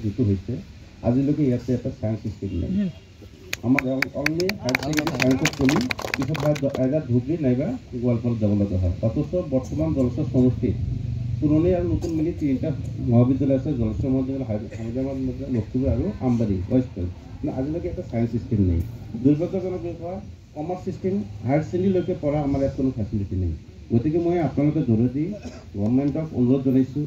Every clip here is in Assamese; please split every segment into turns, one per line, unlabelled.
যিটো হৈছে আজিলৈকে ইয়াতে এটা ছায়েন্স ষ্টিম নাই। আমাৰ অনলি ছায়েন্সত পঢ়ি পিছত এজাত ধুবুৰী নাইবা গোৱালপাৰাত যাব লগা হয়। অথচ বৰ্তমান জলস্বৰ সমষ্টিত পুৰণি আৰু নতুন মিলি তিনিটা মহাবিদ্যালয় আছে, জলস্বৰ মহাবিদ্যালয়, হাইদৰাবাদ লখিমপুৰ আৰু আমবাৰী ৱেষ্ট বেংগল। কিন্তু আজিলৈকে এটা ছায়েন্স ছিষ্টেম নাই। দুৰ্ভাগ্যজনক বিষয়, কমাৰ্চ ছিষ্টেম হায়াৰ ছেকেণ্ডেৰীলৈকে পঢ়া আমাৰ ইয়াত কোনো ফেচিলিটি নাই। গতিকে মই আপোনালোকে জৰুৰী গভৰ্ণমেণ্টক অনুৰোধ জনাইছোঁ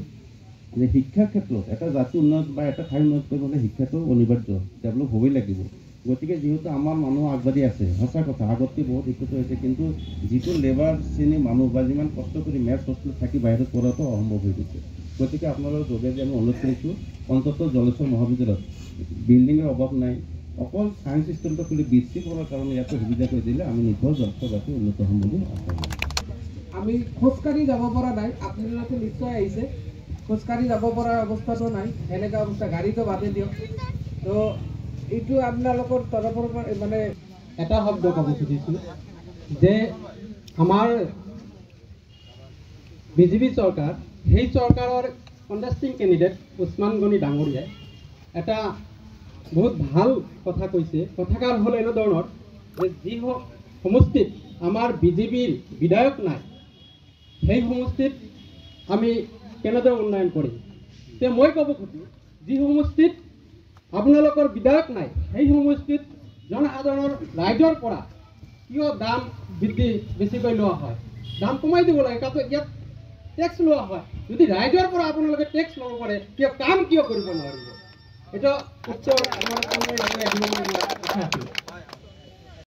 যে শিক্ষাৰ ক্ষেত্ৰত এটা জাতি উন্নত বা এটা ঠাই উন্নত কৰিবলৈ শিক্ষাটো অনিবাৰ্য, ডেভেলপ হ'বই লাগিব। গতিকে যিহেতু আমাৰ মানুহ আগবাঢ়ি আছে, সঁচা কথা আগতকৈ বহুত শিক্ষিত হৈছে, কিন্তু যিটো লেবাৰ শ্ৰেণীৰ মানুহ বা যিমান কষ্ট কৰি মেথছ হোষ্টেল থাকি বাহিৰত পঢ়াটো অসম্ভৱ হৈ গৈছে। গতিকে আপোনালোকৰ যোগেদি আমি অনুৰোধ কৰিছোঁ, অন্ততঃ জলস্বৰ মহাবিদ্যালয়ত বিল্ডিঙৰ অভাৱ নাই, অকল ছায়েন্স ছিষ্টেমটো খুলি বৃত্তি কৰাৰ কাৰণে ইয়াতে সুবিধা কৰি দিলে আমি নিখোজ জলস্বৰবাসী উন্নত হ'ম বুলি আশা কৰোঁ।
আমি খোজকাঢ়ি যাব পৰা নাই, আপোনালোকে নিশ্চয় আহিছে, খোজকাঢ়ি যাব পৰা অৱস্থাটো নাই, এনেকুৱা অৱস্থা, গাড়ীটো বাদে দিয়ক। তো এইটো আপোনালোকৰ তৰফৰ পৰা মানে এটা শব্দ ক'ব খুজিছোঁ যে আমাৰ বিজেপি চৰকাৰ, সেই চৰকাৰৰ কণ্টেষ্টিং কেণ্ডিডেট উছমান গনি ডাঙৰীয়াই এটা বহুত ভাল কথা কৈছে। কথাষাৰ হ'ল এনেধৰণৰ যে যি সমষ্টিত আমাৰ বিজেপিৰ বিধায়ক নাই, সেই সমষ্টিত আমি কেনেদৰে উন্নয়ন কৰিম। তে মই ক'ব খুজিছোঁ, যি সমষ্টিত আপোনালোকৰ বিধায়ক নাই, সেই সমষ্টিত জনসাধাৰণৰ ৰাইজৰ পৰা কিয় দাম বৃদ্ধি বেছিকৈ লোৱা হয়, দাম কমাই দিব লাগে। কাৰণ ইয়াত টেক্স লোৱা হয়, যদি ৰাইজৰ পৰা আপোনালোকে টেক্স ল'ব পাৰে, কিয় কাম কিয় কৰিব নোৱাৰিব? এটা উত্তৰ আমাৰ